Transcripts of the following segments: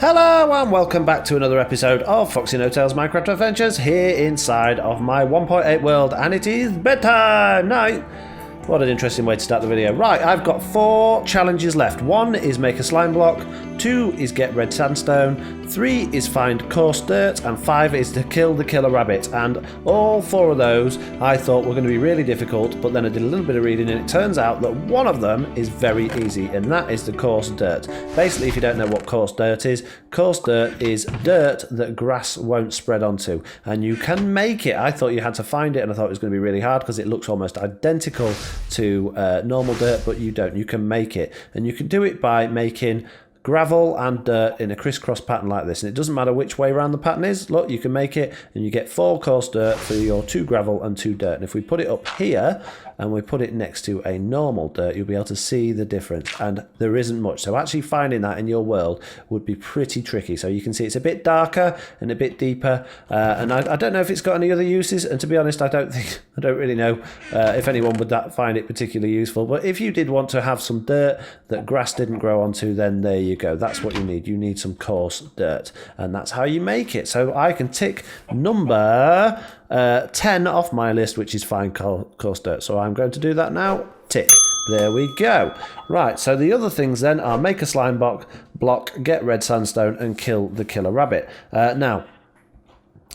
Hello and welcome back to another episode of FoxyNoTail's Minecraft Adventures here inside of my 1.8 world, and it is bedtime night. What an interesting way to start the video. Right, I've got 4 challenges left. 1 is make a slime block, 2 is get red sandstone, 3 is find coarse dirt, and 5 is to kill the killer rabbit. And all 4 of those I thought were going to be really difficult, but then I did a little bit of reading and it turns out that one of them is very easy, and that is the coarse dirt. Basically, if you don't know what coarse dirt is dirt that grass won't spread onto, and you can make it. I thought you had to find it, and I thought it was going to be really hard because it looks almost identical to normal dirt, but you don't. You can make it, and you can do it by making gravel and dirt in a crisscross pattern like this, and it doesn't matter which way around the pattern is. Look, you can make it, and you get 4 coarse dirt for your 2 gravel and 2 dirt. And if we put it up here and we put it next to a normal dirt, you'll be able to see the difference, and there isn't much. So actually finding that in your world would be pretty tricky. So you can see it's a bit darker and a bit deeper, and I don't know if it's got any other uses, and to be honest I don't really know if anyone would find it particularly useful. But if you did want to have some dirt that grass didn't grow onto, then there you go. That's what you need. You need some coarse dirt, and that's how you make it. So I can tick number 10 off my list, which is find coarse dirt. So I'm going to do that now. Tick. There we go. Right, so the other things then are make a slime block, get red sandstone, and kill the killer rabbit. Now,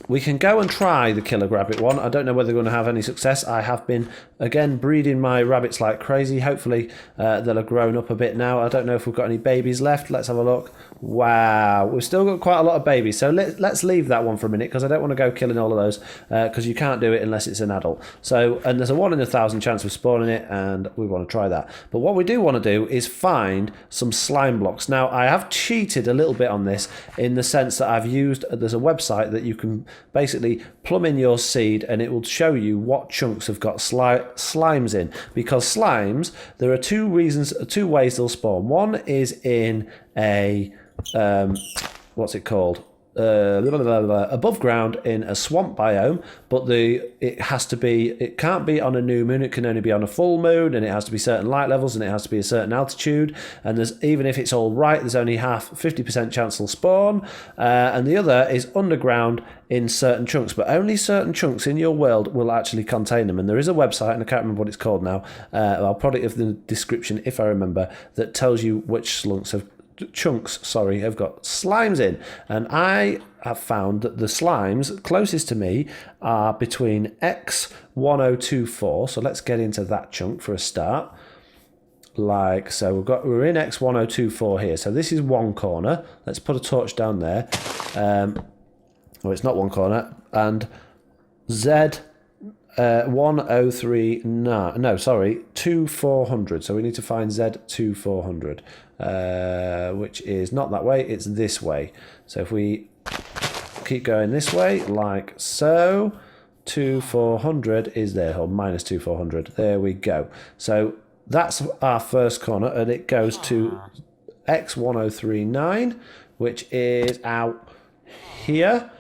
we can go and try the killer rabbit one. I don't know whether we're going to have any success. I have been, again, breeding my rabbits like crazy. Hopefully they'll have grown up a bit now. I don't know if we've got any babies left. Let's have a look. Wow, we've still got quite a lot of babies. So let's leave that one for a minute, because I don't want to go killing all of those, because you can't do it unless it's an adult. So, and there's a 1 in 1,000 chance of spawning it, and we want to try that. But what we do want to do is find some slime blocks. Now, I have cheated a little bit on this in the sense that there's a website that you can basically plumb in your seed, and it will show you what chunks have got slimes in. Because slimes, there are 2 ways they'll spawn. One is in a what's it called? Above ground in a swamp biome, but it can't be on a new moon. It can only be on a full moon, and it has to be certain light levels, and it has to be a certain altitude. And even if it's all right, there's only 50% chance they'll spawn. And the other is underground in certain chunks, but only certain chunks in your world will actually contain them. And there is a website, and I can't remember what it's called now. I'll put it in the description if I remember, that tells you which chunks have got slimes in. And I have found that the slimes closest to me are between X1024, so let's get into that chunk for a start. Like so, we're in X1024 here, so this is one corner. Let's put a torch down there. Well, it's not one corner. And Z 1039, no, sorry, 2400. So we need to find Z2400, which is not that way, it's this way. So if we keep going this way, like so, 2400 is there, or minus 2400. There we go. So that's our first corner, and it goes to X1039, which is out here.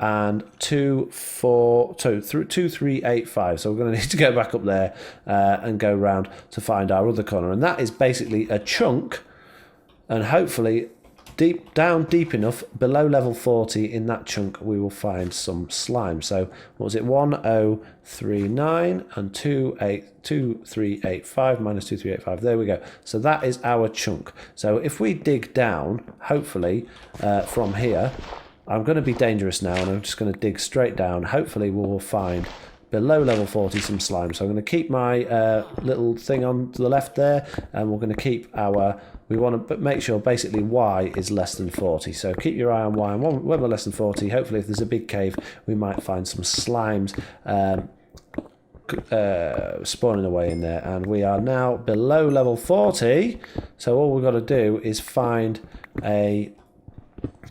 And 2385. So we're going to need to go back up there and go round to find our other corner. And that is basically a chunk, and hopefully deep enough below level 40 in that chunk we will find some slime. So what was it? 1039 and 2385 minus 2385. There we go. So that is our chunk. So if we dig down, hopefully from here, I'm going to be dangerous now, and I'm just going to dig straight down. Hopefully we will find below level 40 some slime. So I'm going to keep my little thing on to the left there, and we're going to keep we want to make sure basically Y is less than 40. So keep your eye on Y, and when we're less than 40, hopefully if there's a big cave, we might find some slimes spawning away in there. And we are now below level 40, so all we've got to do is find a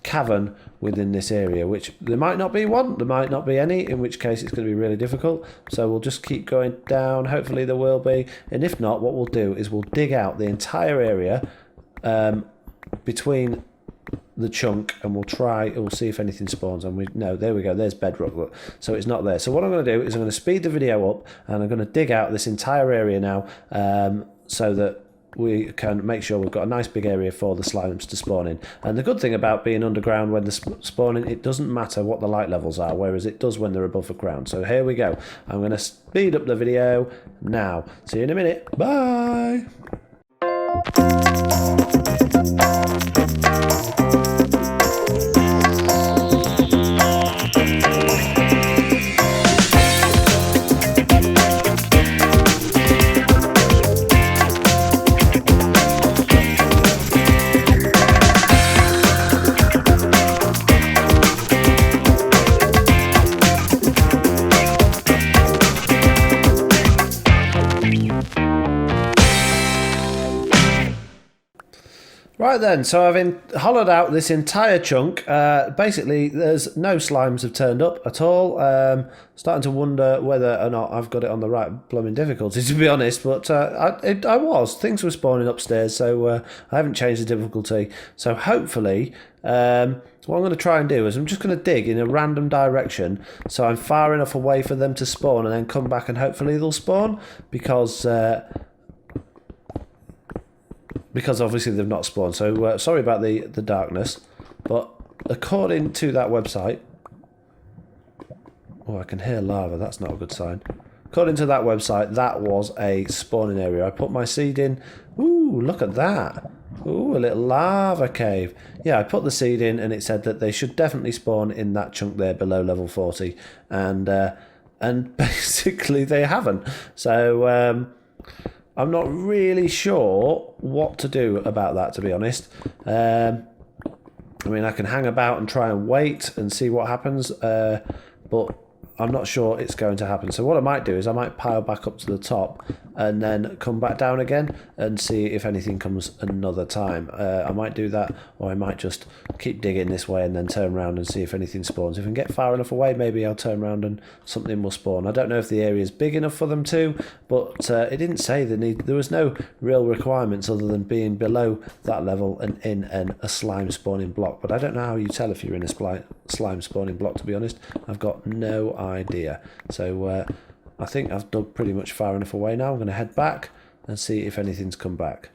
cavern within this area, which there might not be one, there might not be any, in which case it's going to be really difficult. So we'll just keep going down. Hopefully there will be, and if not, what we'll do is we'll dig out the entire area between the chunk, and we'll see if anything spawns. And there we go, there's bedrock. Look, so it's not there. So what I'm going to do is I'm going to speed the video up, and I'm going to dig out this entire area now, so that we can make sure we've got a nice big area for the slimes to spawn in. And the good thing about being underground when they're spawning, it doesn't matter what the light levels are, whereas it does when they're above the ground. So here we go. I'm going to speed up the video now. See you in a minute. Bye! Right then, so I've hollowed out this entire chunk. Basically, there's no slimes have turned up at all. Starting to wonder whether or not I've got it on the right blooming difficulty, to be honest. But I was. Things were spawning upstairs, so I haven't changed the difficulty. So hopefully, what I'm going to try and do is I'm just going to dig in a random direction, so I'm far enough away for them to spawn, and then come back and hopefully they'll spawn, because obviously they've not spawned. So sorry about the darkness, but according to that website, oh, I can hear lava, that's not a good sign. According to that website, that was a spawning area. I put my seed in. Ooh, look at that. Ooh, a little lava cave. Yeah, I put the seed in and it said that they should definitely spawn in that chunk there below level 40, and basically they haven't. So I'm not really sure what to do about that, to be honest. I mean, I can hang about and try and wait and see what happens, but I'm not sure it's going to happen. So what I might do is I might pile back up to the top and then come back down again and see if anything comes another time. I might do that, or I might just keep digging this way and then turn around and see if anything spawns. If I can get far enough away, maybe I'll turn around and something will spawn. I don't know if the area is big enough for them to, but it didn't say there was no real requirements other than being below that level and in a slime spawning block. But I don't know how you tell if you're in a slime spawning block, to be honest. I've got no idea. So I think I've dug pretty much far enough away now. I'm going to head back and see if anything's come back.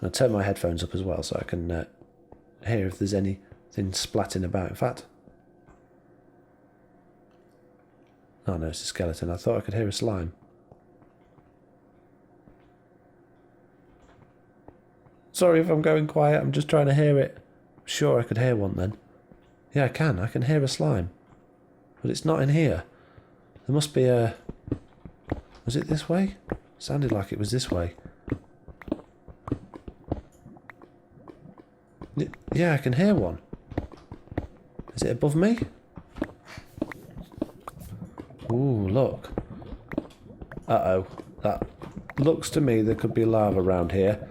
I'll turn my headphones up as well so I can hear if there's anything splatting about. In fact, oh no, it's a skeleton. I thought I could hear a slime. Sorry if I'm going quiet, I'm just trying to hear it. I'm sure I could hear one then. Yeah, I can hear a slime. But it's not in here. There must be a... Was it this way? Sounded like it was this way. Yeah, I can hear one. Is it above me? Ooh, look. Uh-oh. That looks to me there could be lava around here.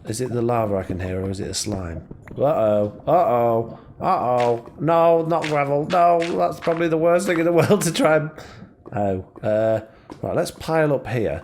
Is it the lava I can hear, or is it a slime? Uh-oh. Uh-oh. Uh-oh. No, not gravel. No, that's probably the worst thing in the world to try and... Oh. Right, let's pile up here.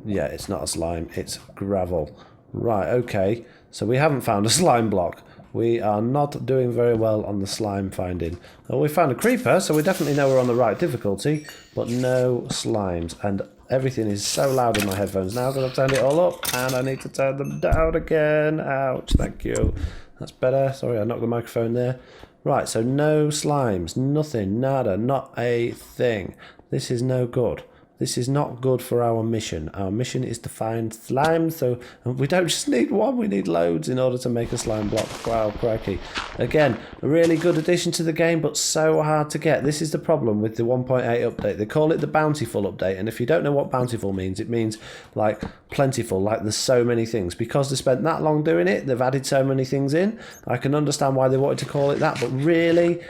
Yeah, it's not a slime. It's gravel. Right, okay. So we haven't found a slime block. We are not doing very well on the slime finding. Well, we found a creeper, so we definitely know we're on the right difficulty, but no slimes. And everything is so loud in my headphones now that I've turned it all up, and I need to turn them down again. Ouch, thank you. That's better. Sorry, I knocked the microphone there. Right, so no slimes, nothing, nada, not a thing. This is no good. This is not good for our mission. Our mission is to find slime, so we don't just need one, we need loads in order to make a slime block. Wow, crikey. Again, a really good addition to the game, but so hard to get. This is the problem with the 1.8 update. They call it the bountiful update, and if you don't know what bountiful means, it means like plentiful, like there's so many things. Because they spent that long doing it, they've added so many things in. I can understand why they wanted to call it that, but really...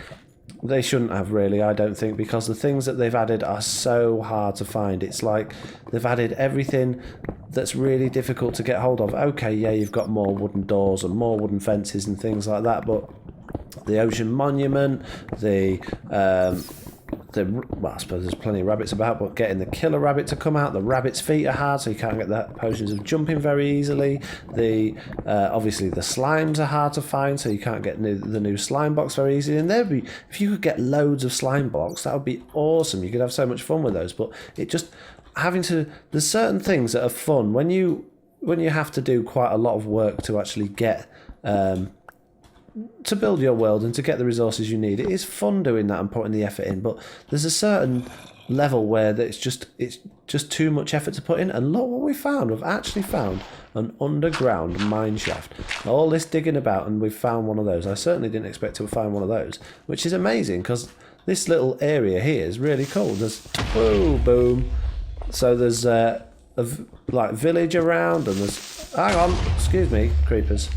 They shouldn't have, really, I don't think, because the things that they've added are so hard to find. It's like they've added everything that's really difficult to get hold of. Okay, yeah, you've got more wooden doors and more wooden fences and things like that, but the ocean monument, the well, I suppose there's plenty of rabbits about, but getting the killer rabbit to come out, the rabbit's feet are hard, so you can't get the potions of jumping very easily. Obviously the slimes are hard to find, so you can't get the new slime box very easily. And if you could get loads of slime blocks, that would be awesome. You could have so much fun with those. But there's certain things that are fun when you have to do quite a lot of work to actually get to build your world and to get the resources you need. It is fun doing that and putting the effort in, but there's a certain level where it's just too much effort to put in. And look what we found. We've actually found an underground mine shaft. All this digging about, and we've found one of those. I certainly didn't expect to find one of those, which is amazing because this little area here is really cool. There's boom. So there's like village around, and there's, hang on, excuse me, creepers.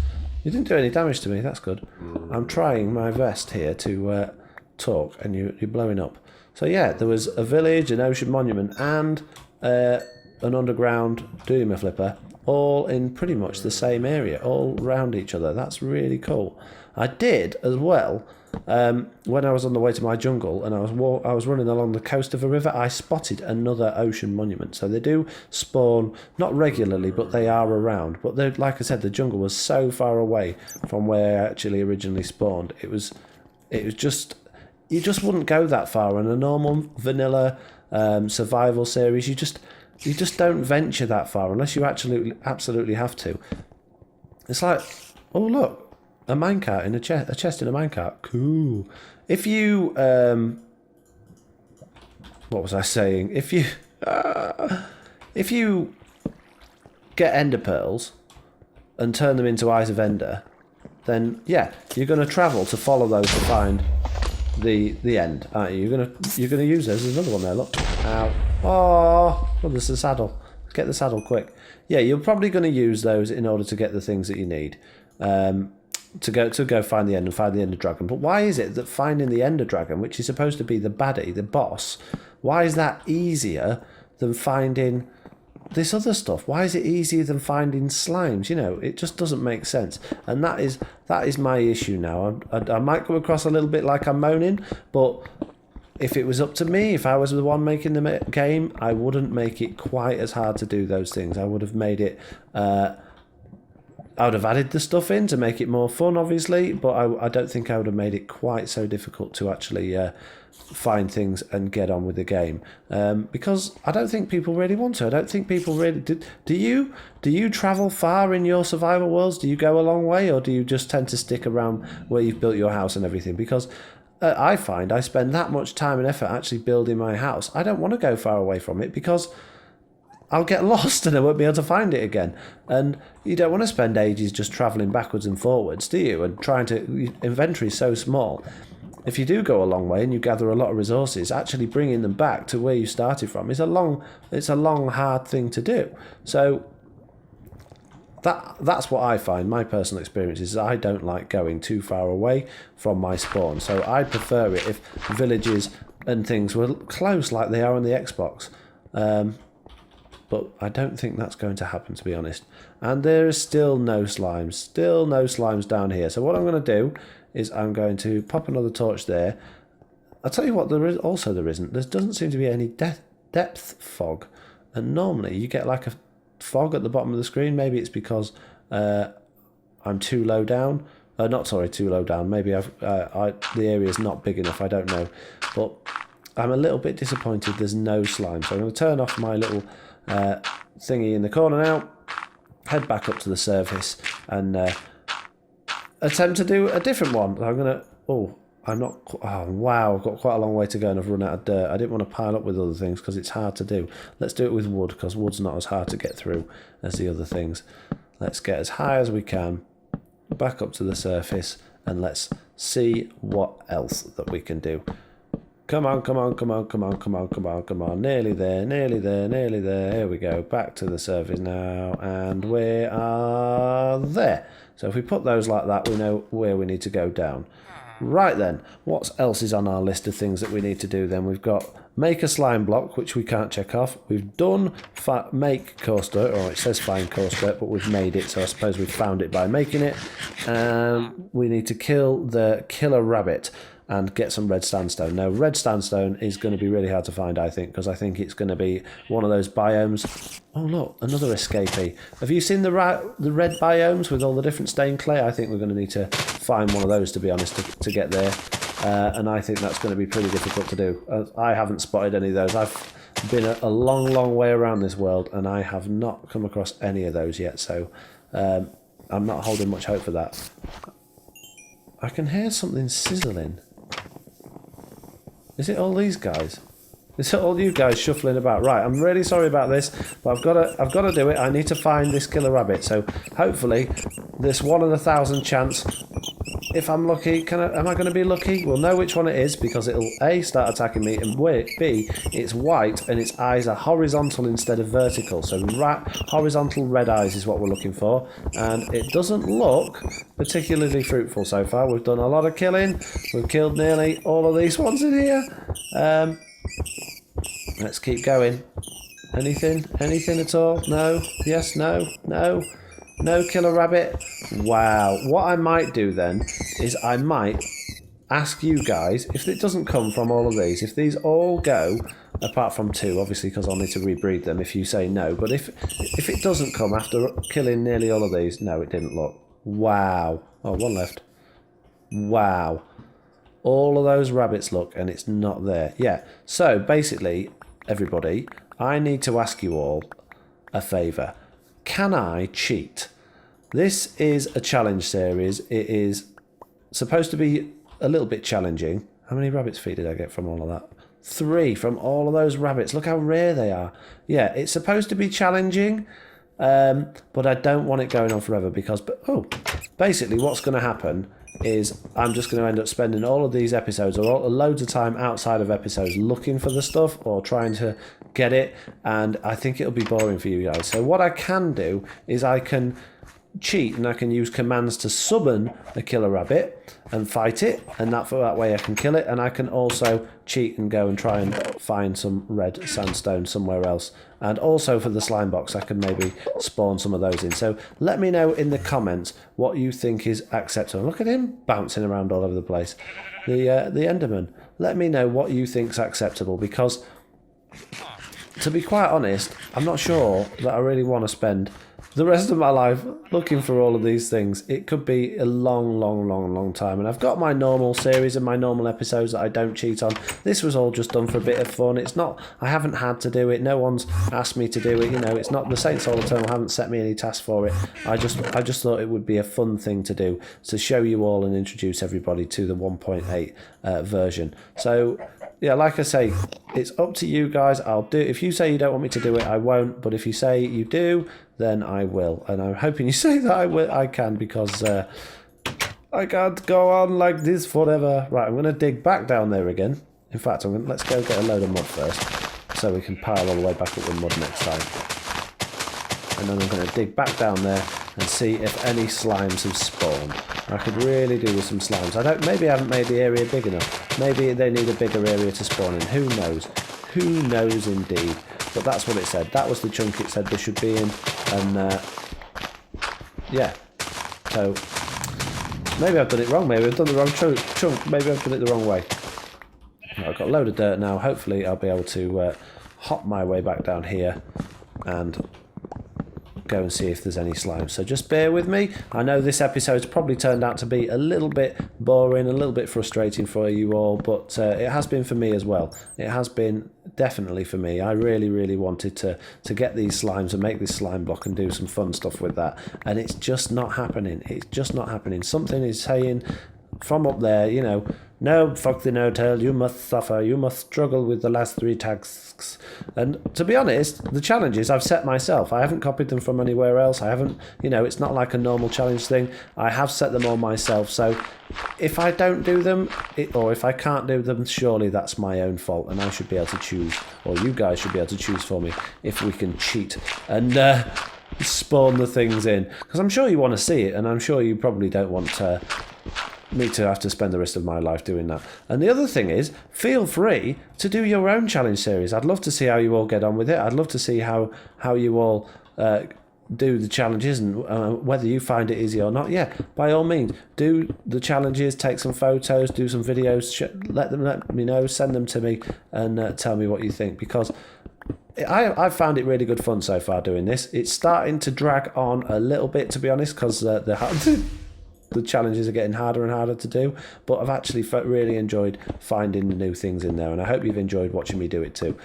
You didn't do any damage to me, that's good. I'm trying my best here to talk, and you're blowing up. So yeah, there was a village, an ocean monument, and an underground Doomer Flipper, all in pretty much the same area, all around each other. That's really cool. I did as well, when I was on the way to my jungle and I was running along the coast of a river, I spotted another ocean monument. So they do spawn, not regularly, but they are around. But like I said, the jungle was so far away from where I actually originally spawned. It was just, you just wouldn't go that far in a normal vanilla survival series. You just don't venture that far unless you absolutely have to. It's like, oh look, a minecart in a chest in a minecart. Cool. If you what was I saying? If you get ender pearls and turn them into eyes of ender, then yeah, you're going to travel to follow those to find the end, aren't you? You're gonna use those. There's another one there. Look. Ow. Oh, there's the saddle. Get the saddle quick. Yeah, you're probably going to use those in order to get the things that you need. To go find the end and find the ender dragon. But why is it that finding the ender dragon, which is supposed to be the baddie, the boss, why is that easier than finding this other stuff? Why is it easier than finding slimes? You know, it just doesn't make sense. And that is my issue now. I might come across a little bit like I'm moaning, but if it was up to me, if I was the one making the game, I wouldn't make it quite as hard to do those things. I would have made it I would have added the stuff in to make it more fun, obviously, but I don't think I would have made it quite so difficult to actually find things and get on with the game, because I don't think people really want to. I don't think people really do you travel far in your survival worlds? Do you go a long way, or do you just tend to stick around where you've built your house and everything? Because I find I spend that much time and effort actually building my house. I don't want to go far away from it because I'll get lost and I won't be able to find it again. And you don't want to spend ages just travelling backwards and forwards, do you? And inventory is so small. If you do go a long way and you gather a lot of resources, actually bringing them back to where you started from is a long, hard thing to do. So that's what I find. My personal experience is I don't like going too far away from my spawn. So I prefer it if villages and things were close like they are on the Xbox. But I don't think that's going to happen, to be honest. And there is still no slimes down here. So what I'm going to do is I'm going to pop another torch there. I'll tell you what, there isn't. There doesn't seem to be any depth fog. And normally you get like a fog at the bottom of the screen. Maybe it's because I'm too low down. Too low down. Maybe the area is not big enough. I don't know. But I'm a little bit disappointed there's no slime. So I'm going to turn off my little thingy in the corner now, head back up to the surface and attempt to do a different one. I'm gonna wow, I've got quite a long way to go and I've run out of dirt. I didn't want to pile up with other things because it's hard to do. Let's do it with wood because wood's not as hard to get through as the other things. Let's get as high as we can, back up to the surface, and let's see what else that we can do. Come on. Nearly there. Here we go. Back to the surface now. And we are there. So if we put those like that, we know where we need to go down. Right then, what else is on our list of things that we need to do then? We've got make a slime block, which we can't check off. We've done make coarse dirt, or it says find coarse dirt, but we've made it, so I suppose we've found it by making it. We need to kill the killer rabbit. and get some red sandstone. Now, red sandstone is going to be really hard to find, I think, because I think it's going to be one of those biomes. Oh, look, another escapee. Have you seen the red biomes with all the different stained clay? I think we're going to need to find one of those, to be honest, to get there. And I think that's going to be pretty difficult to do. I haven't spotted any of those. I've been a long, long way around this world, and I have not come across any of those yet, so I'm not holding much hope for that. I can hear something sizzling. Is it all these guys? Is it all you guys shuffling about? Right, I'm really sorry about this, but I've got to do it. I need to find this killer rabbit. So hopefully, this 1 in 1,000 chance, if I'm lucky, am I going to be lucky? We'll know which one it is because it'll A, start attacking me, and B, it's white and its eyes are horizontal instead of vertical. So horizontal red eyes is what we're looking for, and it doesn't look particularly fruitful so far. We've done a lot of killing. We've killed nearly all of these ones in here. Let's keep going. Anything? Anything at all? No? Yes? No? No? No killer rabbit? Wow. What I might do then is I might ask you guys, if it doesn't come from all of these, if these all go, apart from 2, obviously, because I'll need to rebreed them if you say no, but if it doesn't come after killing nearly all of these, no, it didn't look. Wow. Oh, 1 left. Wow. All of those rabbits look, and it's not there. Yeah, so basically, everybody, I need to ask you all a favour. Can I cheat? This is a challenge series. It is supposed to be a little bit challenging. How many rabbits feed did I get from all of that? 3 from all of those rabbits. Look how rare they are. Yeah, it's supposed to be challenging, but I don't want it going on forever because, basically what's going to happen is I'm just going to end up spending all of these episodes or loads of time outside of episodes looking for the stuff or trying to get it, and I think it'll be boring for you guys. So what I can do is I can cheat and I can use commands to summon a killer rabbit and fight it, and that way I can kill it, and I can also cheat and go and try and find some red sandstone somewhere else, and also for the slime box I can maybe spawn some of those in. So let me know in the comments what you think is acceptable. Look at him bouncing around all over the place, the Enderman. Let me know what you think's acceptable, because to be quite honest, I'm not sure that I really want to spend the rest of my life looking for all of these things. It could be a long time, and I've got my normal series and my normal episodes that I don't cheat on. This was all just done for a bit of fun. It's not, I haven't had to do it, no one's asked me to do it, you know, it's not, the Saints All Eternal haven't set me any tasks for it. I just thought it would be a fun thing to do, to show you all and introduce everybody to the 1.8 version. So yeah, like I say, it's up to you guys. I'll do, if you say you don't want me to do it, I won't, but if you say you do, then I will, and I'm hoping you say that I can, because I can't go on like this forever. Right, I'm going to dig back down there again. In fact, let's go get a load of mud first, so we can pile all the way back up with mud next time. And then I'm going to dig back down there and see if any slimes have spawned. I could really do with some slimes. Maybe I haven't made the area big enough. Maybe they need a bigger area to spawn in. Who knows? Who knows indeed? But that's what it said. That was the chunk it said they should be in. And yeah. So maybe I've done it wrong. Maybe I've done the wrong chunk. Maybe I've done it the wrong way. Right, I've got a load of dirt now. Hopefully I'll be able to hop my way back down here and go and see if there's any slime. So just bear with me. I know this episode's probably turned out to be a little bit boring, a little bit frustrating for you all, but it has been for me as well. It has been definitely for me. I really wanted to get these slimes and make this slime block and do some fun stuff with that, and it's just not happening. It's just not happening. Something is saying from up there, you know, no, FoxyNoTail, you must suffer, you must struggle with the last 3 tasks. And to be honest, the challenges I've set myself. I haven't copied them from anywhere else. I haven't, you know, it's not like a normal challenge thing. I have set them all myself. So if I don't do them, or if I can't do them, surely that's my own fault, and I should be able to choose, or you guys should be able to choose for me, if we can cheat and spawn the things in. Because I'm sure you want to see it, and I'm sure you probably don't want me to have to spend the rest of my life doing that. And the other thing is, feel free to do your own challenge series. I'd love to see how you all get on with it. I'd love to see how you all do the challenges, and whether you find it easy or not, yeah, by all means, do the challenges, take some photos, do some videos, let me know, send them to me, and tell me what you think, because I've found it really good fun so far doing this. It's starting to drag on a little bit, to be honest, because the challenges are getting harder and harder to do, but I've actually really enjoyed finding the new things in there, and I hope you've enjoyed watching me do it too.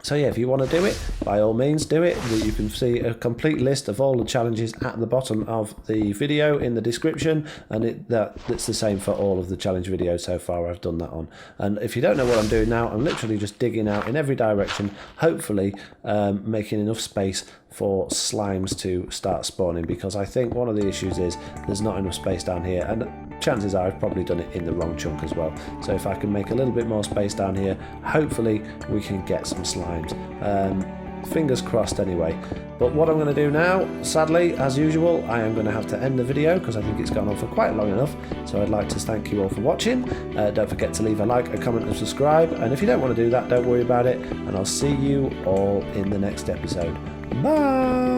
So yeah, if you want to do it, by all means do it. You can see a complete list of all the challenges at the bottom of the video in the description, and that's the same for all of the challenge videos so far I've done that on. And if you don't know what I'm doing now, I'm literally just digging out in every direction, hopefully making enough space for slimes to start spawning, because I think one of the issues is there's not enough space down here, and chances are I've probably done it in the wrong chunk as well. So if I can make a little bit more space down here, hopefully we can get some slimes. Fingers crossed anyway. But what I'm going to do now, sadly, as usual, I am going to have to end the video because I think it's gone on for quite long enough. So I'd like to thank you all for watching. Don't forget to leave a like, a comment and subscribe. And if you don't want to do that, don't worry about it. And I'll see you all in the next episode. Bye!